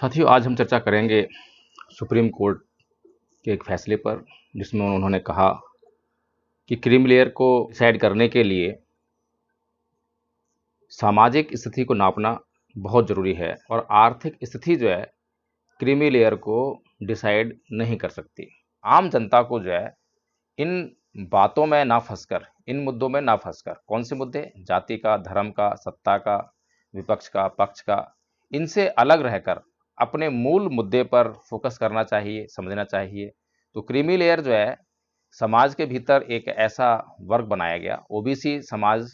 साथियों, आज हम चर्चा करेंगे सुप्रीम कोर्ट के एक फैसले पर, जिसमें उन्होंने कहा कि क्रीमी लेयर को डिसाइड करने के लिए सामाजिक स्थिति को नापना बहुत ज़रूरी है और आर्थिक स्थिति जो है क्रीमी लेयर को डिसाइड नहीं कर सकती। आम जनता को जो है इन बातों में ना फंसकर, इन मुद्दों में ना फंसकर, कौन से मुद्दे? जाति का, धर्म का, सत्ता का, विपक्ष का, पक्ष का, इनसे अलग रहकर अपने मूल मुद्दे पर फोकस करना चाहिए, समझना चाहिए। तो क्रीमी लेयर जो है समाज के भीतर एक ऐसा वर्ग बनाया गया, ओबीसी समाज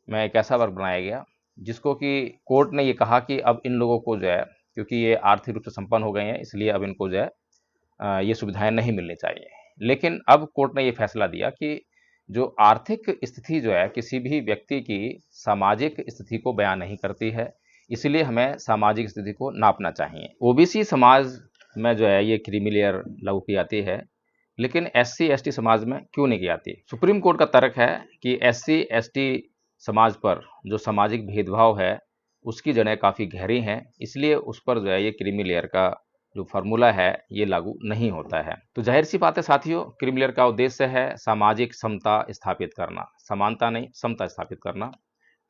में एक ऐसा वर्ग बनाया गया जिसको कि कोर्ट ने ये कहा कि अब इन लोगों को जो है, क्योंकि ये आर्थिक रूप से संपन्न हो गए हैं, इसलिए अब इनको जो है ये सुविधाएं नहीं मिलनी चाहिए। लेकिन अब कोर्ट ने ये फैसला दिया कि जो आर्थिक स्थिति जो है किसी भी व्यक्ति की सामाजिक स्थिति को बयान नहीं करती है, इसलिए हमें सामाजिक स्थिति को नापना चाहिए। ओबीसी समाज में जो है ये क्रीमी लेयर लागू की जाती है, लेकिन एससी एसटी समाज में क्यों नहीं की जाती? सुप्रीम कोर्ट का तर्क है कि एससी एसटी समाज पर जो सामाजिक भेदभाव है उसकी जड़ें काफ़ी गहरी हैं, इसलिए उस पर जो है ये क्रीमी लेयर का जो फार्मूला है ये लागू नहीं होता है। तो जाहिर सी बात है साथियों, क्रीमी लेयर का उद्देश्य है सामाजिक समता स्थापित करना, समानता नहीं, समता स्थापित करना।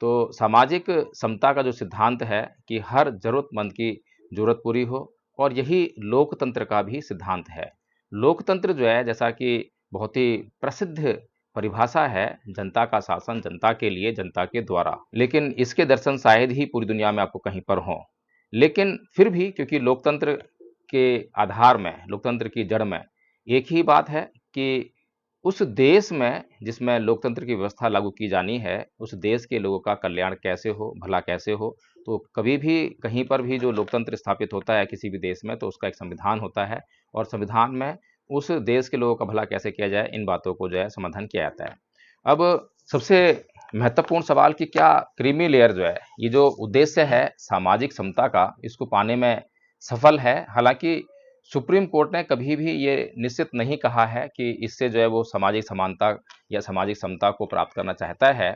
तो सामाजिक समता का जो सिद्धांत है कि हर जरूरतमंद की जरूरत पूरी हो, और यही लोकतंत्र का भी सिद्धांत है। लोकतंत्र जो है, जैसा कि बहुत ही प्रसिद्ध परिभाषा है, जनता का शासन जनता के लिए, जनता के द्वारा, लेकिन इसके दर्शन शायद ही पूरी दुनिया में आपको कहीं पर हों। लेकिन फिर भी क्योंकि लोकतंत्र के आधार में, लोकतंत्र की जड़ में एक ही बात है कि उस देश में जिसमें लोकतंत्र की व्यवस्था लागू की जानी है, उस देश के लोगों का कल्याण कैसे हो, भला कैसे हो। तो कभी भी कहीं पर भी जो लोकतंत्र स्थापित होता है किसी भी देश में, तो उसका एक संविधान होता है, और संविधान में उस देश के लोगों का भला कैसे किया जाए, इन बातों को जो है समाधान किया जाता है। अब सबसे महत्वपूर्ण सवाल कि क्या क्रीमी लेयर जो है, ये जो उद्देश्य है सामाजिक समता का, इसको पाने में सफल है? हालांकि सुप्रीम कोर्ट ने कभी भी ये निश्चित नहीं कहा है कि इससे जो है वो सामाजिक समानता या सामाजिक समता को प्राप्त करना चाहता है,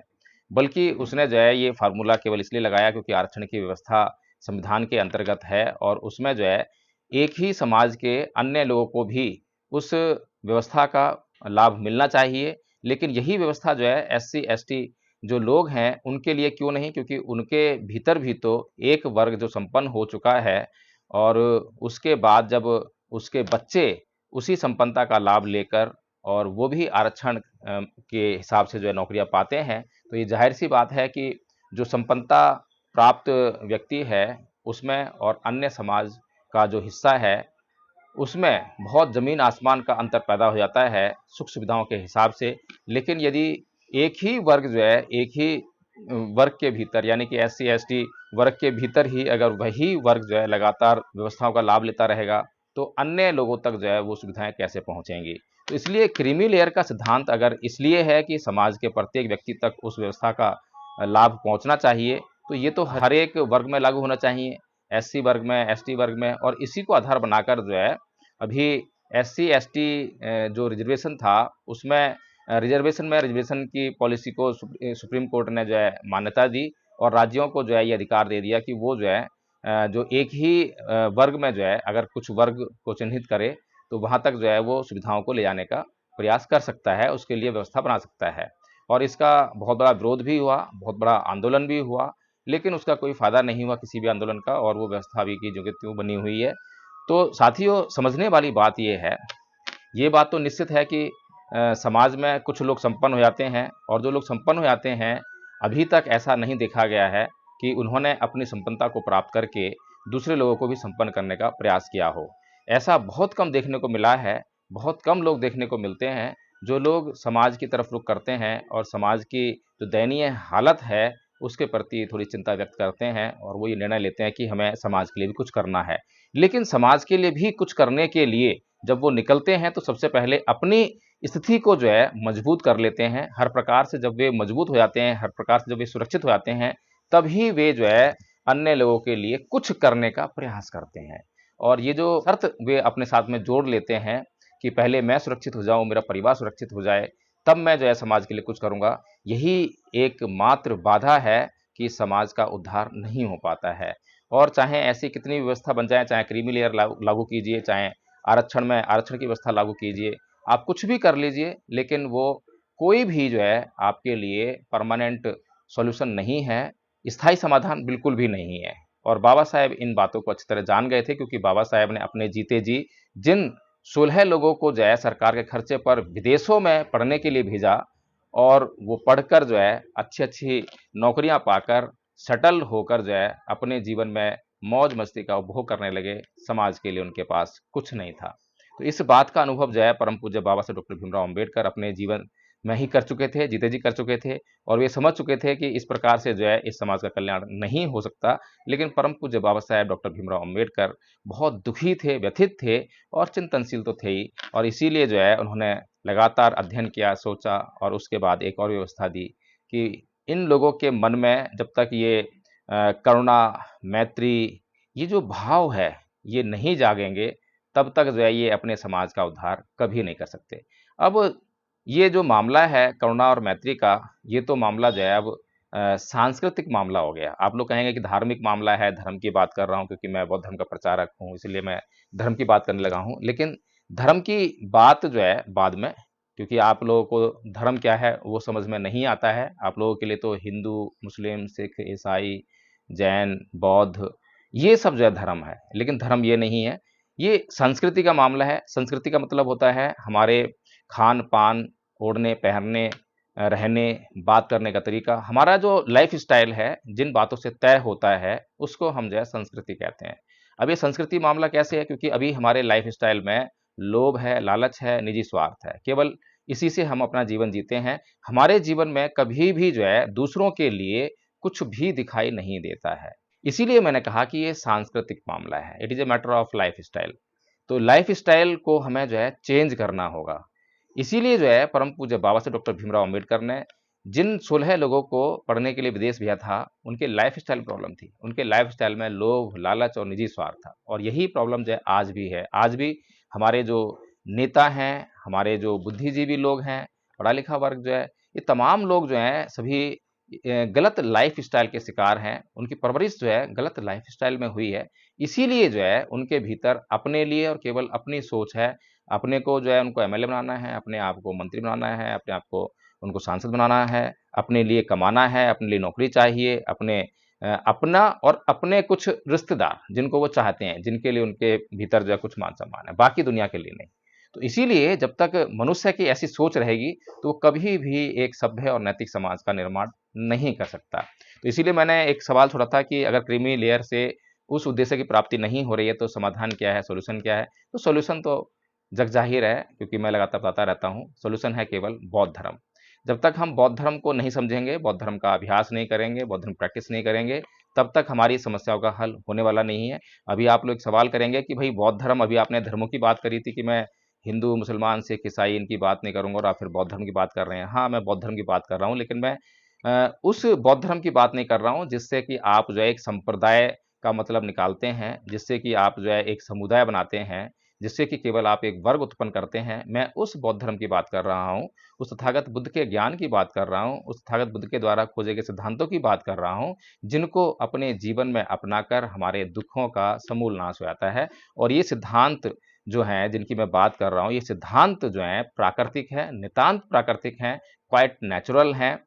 बल्कि उसने जो है ये फार्मूला केवल इसलिए लगाया क्योंकि आरक्षण की व्यवस्था संविधान के अंतर्गत है, और उसमें जो है एक ही समाज के अन्य लोगों को भी उस व्यवस्था का लाभ मिलना चाहिए। लेकिन यही व्यवस्था जो है एससी एसटी जो लोग हैं उनके लिए क्यों नहीं? क्योंकि उनके भीतर भी तो एक वर्ग जो संपन्न हो चुका है, और उसके बाद जब उसके बच्चे उसी संपन्नता का लाभ लेकर और वो भी आरक्षण के हिसाब से जो है नौकरियां पाते हैं, तो ये जाहिर सी बात है कि जो संपन्नता प्राप्त व्यक्ति है उसमें और अन्य समाज का जो हिस्सा है उसमें बहुत ज़मीन आसमान का अंतर पैदा हो जाता है सुख सुविधाओं के हिसाब से। लेकिन यदि एक ही वर्ग जो है, एक ही वर्ग के भीतर, यानी कि एससी एसटी वर्ग के भीतर ही अगर वही वर्ग जो है लगातार व्यवस्थाओं का लाभ लेता रहेगा, तो अन्य लोगों तक जो है वो सुविधाएं कैसे पहुंचेंगी? तो इसलिए क्रीमी लेयर का सिद्धांत अगर इसलिए है कि समाज के प्रत्येक व्यक्ति तक उस व्यवस्था का लाभ पहुंचना चाहिए, तो ये तो हर एक वर्ग में लागू होना चाहिए, एससी वर्ग में, एसटी वर्ग में, और इसी को आधार बनाकर जो है अभी एससी एसटी जो रिजर्वेशन था उसमें रिजर्वेशन की पॉलिसी को सुप्रीम कोर्ट ने जो है मान्यता दी, और राज्यों को जो है ये अधिकार दे दिया कि वो जो है जो एक ही वर्ग में जो है अगर कुछ वर्ग को चिन्हित करे, तो वहाँ तक जो है वो सुविधाओं को ले जाने का प्रयास कर सकता है, उसके लिए व्यवस्था बना सकता है। और इसका बहुत बड़ा विरोध भी हुआ, बहुत बड़ा आंदोलन भी हुआ, लेकिन उसका कोई फायदा नहीं हुआ किसी भी आंदोलन का, और वो व्यवस्था अभी की जो कि त्यों बनी हुई है। तो साथियों, समझने वाली बात ये है, ये बात तो निश्चित है कि समाज में कुछ लोग संपन्न हो जाते हैं, और जो लोग संपन्न हो जाते हैं अभी तक ऐसा नहीं देखा गया है कि उन्होंने अपनी संपन्नता को प्राप्त करके दूसरे लोगों को भी संपन्न करने का प्रयास किया हो। ऐसा बहुत कम देखने को मिला है, बहुत कम लोग देखने को मिलते हैं जो लोग समाज की तरफ रुख करते हैं और समाज की जो दयनीय हालत है उसके प्रति थोड़ी चिंता व्यक्त करते हैं, और वो ये निर्णय लेते हैं कि हमें समाज के लिए भी कुछ करना है। लेकिन समाज के लिए भी कुछ करने के लिए जब वो निकलते हैं तो सबसे पहले अपनी स्थिति को जो है मजबूत कर लेते हैं। हर प्रकार से जब वे मजबूत हो जाते हैं, हर प्रकार से जब वे सुरक्षित हो जाते हैं, तभी वे जो है अन्य लोगों के लिए कुछ करने का प्रयास करते हैं। और ये जो शर्त वे अपने साथ में जोड़ लेते हैं कि पहले मैं सुरक्षित हो जाऊं, मेरा परिवार सुरक्षित हो जाए, तब मैं जो है समाज के लिए कुछ करूंगा, यही एकमात्र बाधा है कि समाज का उद्धार नहीं हो पाता है। और चाहे ऐसी कितनी व्यवस्था बन जाए, चाहे क्रीमी लेयर लागू कीजिए, चाहे आरक्षण की व्यवस्था लागू कीजिए, आप कुछ भी कर लीजिए, लेकिन वो कोई भी जो है आपके लिए परमानेंट सॉल्यूशन नहीं है, स्थायी समाधान बिल्कुल भी नहीं है। और बाबा साहेब इन बातों को अच्छी तरह जान गए थे, क्योंकि बाबा साहेब ने अपने जीते जी जिन 16 लोगों को जो है सरकार के खर्चे पर विदेशों में पढ़ने के लिए भेजा, और वो पढ़कर जो है अच्छी-अच्छी नौकरियां पाकर सेटल होकर जो है अपने जीवन में मौज मस्ती का उपभोग करने लगे, समाज के लिए उनके पास कुछ नहीं था। तो इस बात का अनुभव जो है परम पूज्य बाबा साहब डॉक्टर भीमराव अंबेडकर अपने जीवन में ही कर चुके थे, जीते जी कर चुके थे, और वे समझ चुके थे कि इस प्रकार से जो है इस समाज का कल्याण नहीं हो सकता। लेकिन परम पूज्य बाबा साहेब डॉक्टर भीमराव अंबेडकर बहुत दुखी थे, व्यथित थे और चिंतनशील तो थे ही, और इसीलिए जो है उन्होंने लगातार अध्ययन किया, सोचा, और उसके बाद एक और व्यवस्था दी कि इन लोगों के मन में जब तक ये करुणा, मैत्री, ये जो भाव है, ये नहीं जागेंगे, तब तक जो है ये अपने समाज का उद्धार कभी नहीं कर सकते। अब ये जो मामला है करुणा और मैत्री का, ये तो मामला जो है अब सांस्कृतिक मामला हो गया। आप लोग कहेंगे कि धार्मिक मामला है, धर्म की बात कर रहा हूँ क्योंकि मैं बौद्ध धर्म का प्रचारक हूँ, इसलिए मैं धर्म की बात करने लगा हूँ। लेकिन धर्म की बात जो है बाद में, क्योंकि आप लोगों को धर्म क्या है वो समझ में नहीं आता है। आप लोगों के लिए तो हिंदू, मुस्लिम, सिख, ईसाई, जैन, बौद्ध, ये सब जो है धर्म है, लेकिन धर्म ये नहीं है। ये संस्कृति का मामला है। संस्कृति का मतलब होता है हमारे खान-पान, ओढ़ने-पहनने, रहने, बात करने का तरीका, हमारा जो लाइफ़स्टाइल है, जिन बातों से तय होता है, उसको हम जो है संस्कृति कहते हैं। अब ये संस्कृति मामला कैसे है? क्योंकि अभी हमारे लाइफ़स्टाइल में लोभ है, लालच है, निजी स्वार्थ है। केवल इसी से हम अपना जीवन जीते हैं। हमारे जीवन में कभी भी जो है दूसरों के लिए कुछ भी दिखाई नहीं देता है। इसीलिए मैंने कहा कि ये सांस्कृतिक मामला है। It is a matter of lifestyle. तो लाइफ़स्टाइल को हमें जो है चेंज करना होगा। इसीलिए जो है परम पूज्य बाबा साहब डॉक्टर भीमराव अंबेडकर ने जिन 16 लोगों को पढ़ने के लिए विदेश भेजा था, उनके लाइफ़स्टाइल प्रॉब्लम थी। उनके लाइफ़स्टाइल में लोभ, लालच और निजी स्वार्थ था, और यही प्रॉब्लम जो है आज भी है। आज भी हमारे जो नेता हैं, हमारे जो बुद्धिजीवी लोग हैं, पढ़ा-लिखा वर्ग जो है, ये तमाम लोग जो हैं सभी गलत लाइफ़स्टाइल के शिकार हैं। उनकी परवरिश जो है गलत लाइफ़स्टाइल में हुई है। इसीलिए जो है उनके भीतर अपने लिए और केवल अपनी सोच है। अपने को जो है उनको एमएलए बनाना है, अपने आप को मंत्री बनाना है, अपने आप को उनको सांसद बनाना है, अपने लिए कमाना है, अपने लिए नौकरी चाहिए, अपना और अपने कुछ रिश्तेदार जिनको वो चाहते हैं, जिनके लिए उनके भीतर जो है कुछ मान-सम्मान है, बाकी दुनिया के लिए नहीं। तो इसीलिए जब तक मनुष्य की ऐसी सोच रहेगी, तो वो कभी भी एक सभ्य और नैतिक समाज का निर्माण नहीं कर सकता। तो इसीलिए मैंने एक सवाल छोड़ा था कि अगर क्रीमी लेयर से उस उद्देश्य की प्राप्ति नहीं हो रही है, तो समाधान क्या है, सॉल्यूशन क्या है? तो सॉल्यूशन तो जगज़ाहिर है, क्योंकि मैं लगातार बताता रहता हूँ, सॉल्यूशन है केवल बौद्ध धर्म। जब तक हम बौद्ध धर्म को नहीं समझेंगे, बौद्ध धर्म का अभ्यास नहीं करेंगे, बौद्ध धर्म प्रैक्टिस नहीं करेंगे, तब तक हमारी समस्याओं का हल होने वाला नहीं है। अभी आप लोग एक सवाल करेंगे कि भई बौद्ध धर्म, अभी आपने धर्मों की बात करी थी कि मैं हिंदू, मुसलमान, सिख, ईसाई इनकी बात नहीं करूँगा और आप फिर बौद्ध धर्म की बात कर रहे हैं। हाँ, मैं बौद्ध धर्म की बात कर रहा हूँ, लेकिन मैं उस बौद्ध धर्म की बात नहीं कर रहा हूँ जिससे कि आप जो है एक संप्रदाय का मतलब निकालते हैं, जिससे कि आप जो है एक समुदाय बनाते हैं, जिससे कि केवल आप एक वर्ग उत्पन्न करते हैं। मैं उस बौद्ध धर्म की बात कर रहा हूँ, उस तथागत बुद्ध के ज्ञान की बात कर रहा हूँ, उस तथागत बुद्ध के द्वारा खोजे गए सिद्धांतों की बात कर रहा हूँ, जिनको अपने जीवन में अपनाकर हमारे दुखों का समूल नाश हो जाता है। और ये सिद्धांत जो हैं, जिनकी मैं बात कर रहा हूँ, ये सिद्धांत जो हैं प्राकृतिक हैं, नितांत प्राकृतिक हैं, क्वाइट नेचुरल हैं।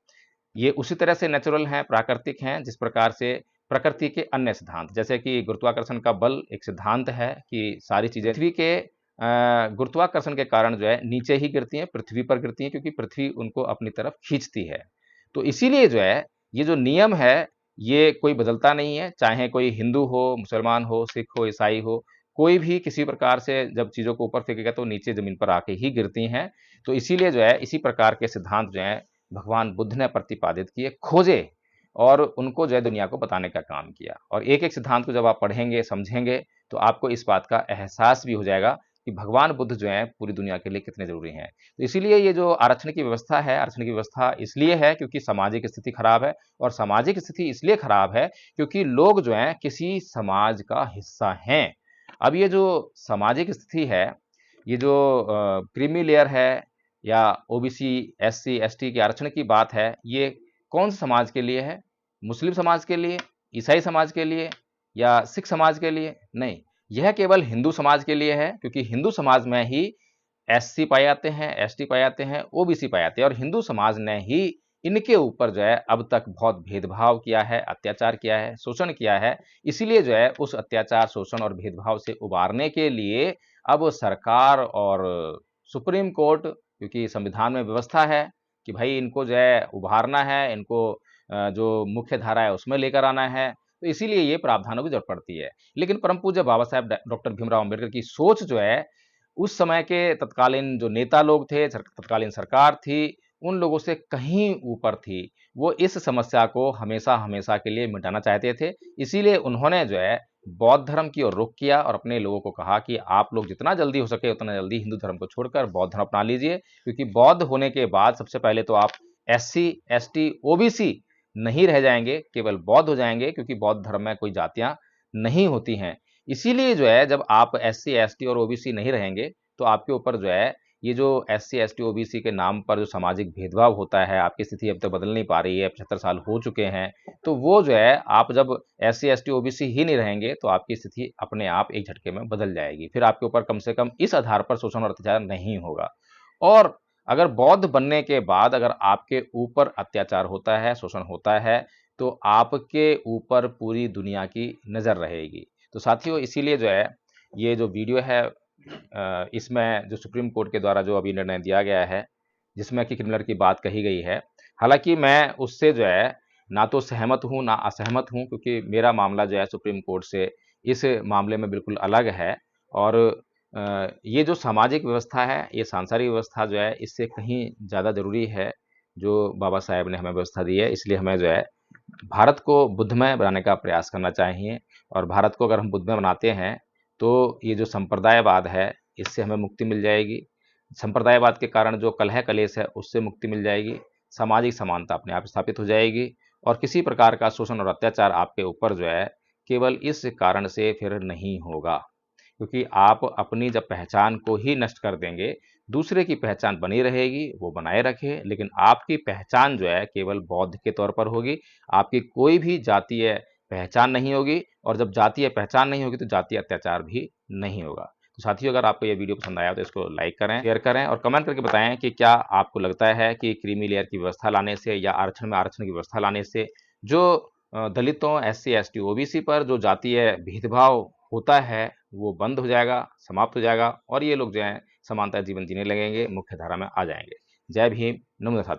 ये उसी तरह से नेचुरल हैं, प्राकृतिक हैं, जिस प्रकार से प्रकृति के अन्य सिद्धांत, जैसे कि गुरुत्वाकर्षण का बल एक सिद्धांत है कि सारी चीज़ें पृथ्वी के गुरुत्वाकर्षण के कारण जो है नीचे ही गिरती हैं, पृथ्वी पर गिरती हैं, क्योंकि पृथ्वी उनको अपनी तरफ खींचती है। तो इसीलिए जो है, ये जो नियम है, ये कोई बदलता नहीं है, चाहे कोई हिंदू हो, मुसलमान हो, सिख हो, ईसाई हो, कोई भी किसी प्रकार से जब चीज़ों को ऊपर फेंकेगा तो नीचे ज़मीन पर आके ही गिरती हैं। तो इसीलिए जो है, इसी प्रकार के सिद्धांत जो हैं भगवान बुद्ध ने प्रतिपादित किए, खोजे, और उनको जो है दुनिया को बताने का काम किया। और एक-एक सिद्धांत को जब आप पढ़ेंगे, समझेंगे, तो आपको इस बात का एहसास भी हो जाएगा कि भगवान बुद्ध जो हैं पूरी दुनिया के लिए कितने ज़रूरी हैं। तो इसीलिए ये जो आरक्षण की व्यवस्था है, आरक्षण की व्यवस्था इसलिए है क्योंकि सामाजिक स्थिति खराब है, और सामाजिक स्थिति इसलिए खराब है क्योंकि लोग जो हैं किसी समाज का हिस्सा हैं। अब ये जो सामाजिक स्थिति है, ये जो क्रीमी लेयर है, या ओबीसी, एससी, एसटी के आरक्षण की बात है, ये कौन से समाज के लिए है? मुस्लिम समाज के लिए, ईसाई समाज के लिए, या सिख समाज के लिए, नहीं, यह केवल हिंदू समाज के लिए है, क्योंकि हिंदू समाज में ही एससी पाए जाते हैं, एसटी पाए जाते हैं, ओबीसी पाए जाते हैं, और हिंदू समाज ने ही इनके ऊपर जो है अब तक बहुत भेदभाव किया है, अत्याचार किया है, शोषण किया है। इसीलिए जो है उस अत्याचार, शोषण और भेदभाव से उबारने के लिए अब सरकार और सुप्रीम कोर्ट, क्योंकि संविधान में व्यवस्था है कि भाई इनको जो है उभारना है, इनको जो मुख्य धारा है उसमें लेकर आना है, तो इसीलिए ये प्रावधानों की जरूरत पड़ती है। लेकिन परम पूज्य बाबा साहेब डॉक्टर भीमराव अम्बेडकर की सोच जो है, उस समय के तत्कालीन जो नेता लोग थे, तत्कालीन सरकार थी, उन लोगों से कहीं ऊपर थी। वो इस समस्या को हमेशा-हमेशा के लिए मिटाना चाहते थे। इसीलिए उन्होंने जो है बौद्ध धर्म की ओर रुख किया और अपने लोगों को कहा कि आप लोग जितना जल्दी हो सके उतना जल्दी हिंदू धर्म को छोड़कर बौद्ध धर्म अपना लीजिए, क्योंकि बौद्ध होने के बाद सबसे पहले तो आप एससी, एसटी, ओबीसी नहीं रह जाएँगे, केवल बौद्ध हो जाएँगे, क्योंकि बौद्ध धर्म में कोई जातियाँ नहीं होती हैं। इसीलिए जो है जब आप एससी, एसटी और ओबीसी नहीं रहेंगे, तो आपके ऊपर जो है ये जो एससी, एसटी, ओबीसी के नाम पर जो सामाजिक भेदभाव होता है, आपकी स्थिति अब तक बदल नहीं पा रही है, 75 साल हो चुके हैं, तो वो जो है आप जब एससी, एसटी, ओबीसी ही नहीं रहेंगे, तो आपकी स्थिति अपने आप एक झटके में बदल जाएगी। फिर आपके ऊपर कम से कम इस आधार पर शोषण और अत्याचार नहीं होगा। और अगर बौद्ध बनने के बाद अगर आपके ऊपर अत्याचार होता है, शोषण होता है, तो आपके ऊपर पूरी दुनिया की नज़र रहेगी। तो साथियों, इसीलिए जो है ये जो वीडियो है, इसमें जो सुप्रीम कोर्ट के द्वारा जो अभी निर्णय दिया गया है, जिसमें कि क्रिमिनल की बात कही गई है, हालाँकि मैं उससे जो है ना तो सहमत हूँ, ना असहमत हूँ, क्योंकि मेरा मामला जो है सुप्रीम कोर्ट से इस मामले में बिल्कुल अलग है। और ये जो सामाजिक व्यवस्था है, ये सांसारिक व्यवस्था जो है, इससे कहीं ज़्यादा ज़रूरी है, जो बाबा साहेब ने हमें व्यवस्था दी है। इसलिए हमें जो है भारत को बुद्धमय बनाने का प्रयास करना चाहिए, और भारत को अगर हम बुद्धमय बनाते हैं, तो ये जो संप्रदायवाद है, इससे हमें मुक्ति मिल जाएगी। संप्रदायवाद के कारण जो कलह कलेश है, उससे मुक्ति मिल जाएगी। सामाजिक समानता अपने आप स्थापित हो जाएगी, और किसी प्रकार का शोषण और अत्याचार आपके ऊपर जो है, केवल इस कारण से फिर नहीं होगा। क्योंकि आप अपनी जब पहचान को ही नष्ट कर देंगे, दूसरे की पहचान बनी रहेगी, वो बनाए रखे, लेकिन आपकी पहचान जो है केवल बौद्ध के तौर पर होगी। आपकी कोई भी जातीय पहचान नहीं होगी, और जब जातीय पहचान नहीं होगी तो जातीय अत्याचार भी नहीं होगा। तो साथियों, अगर आपको ये वीडियो पसंद आया तो इसको लाइक करें, शेयर करें, और कमेंट करके बताएं कि क्या आपको लगता है कि क्रीमी लेयर की व्यवस्था लाने से या आरक्षण में आरक्षण की व्यवस्था लाने से जो दलितों, एससी, एसटी, ओबीसी पर जो जातीय भेदभाव होता है, वो बंद हो जाएगा, समाप्त हो जाएगा, और ये लोग जो हैं समानता जीवन जीने लगेंगे, मुख्य धारा में आ जाएंगे। जय भीम, नमस्ते साथियों।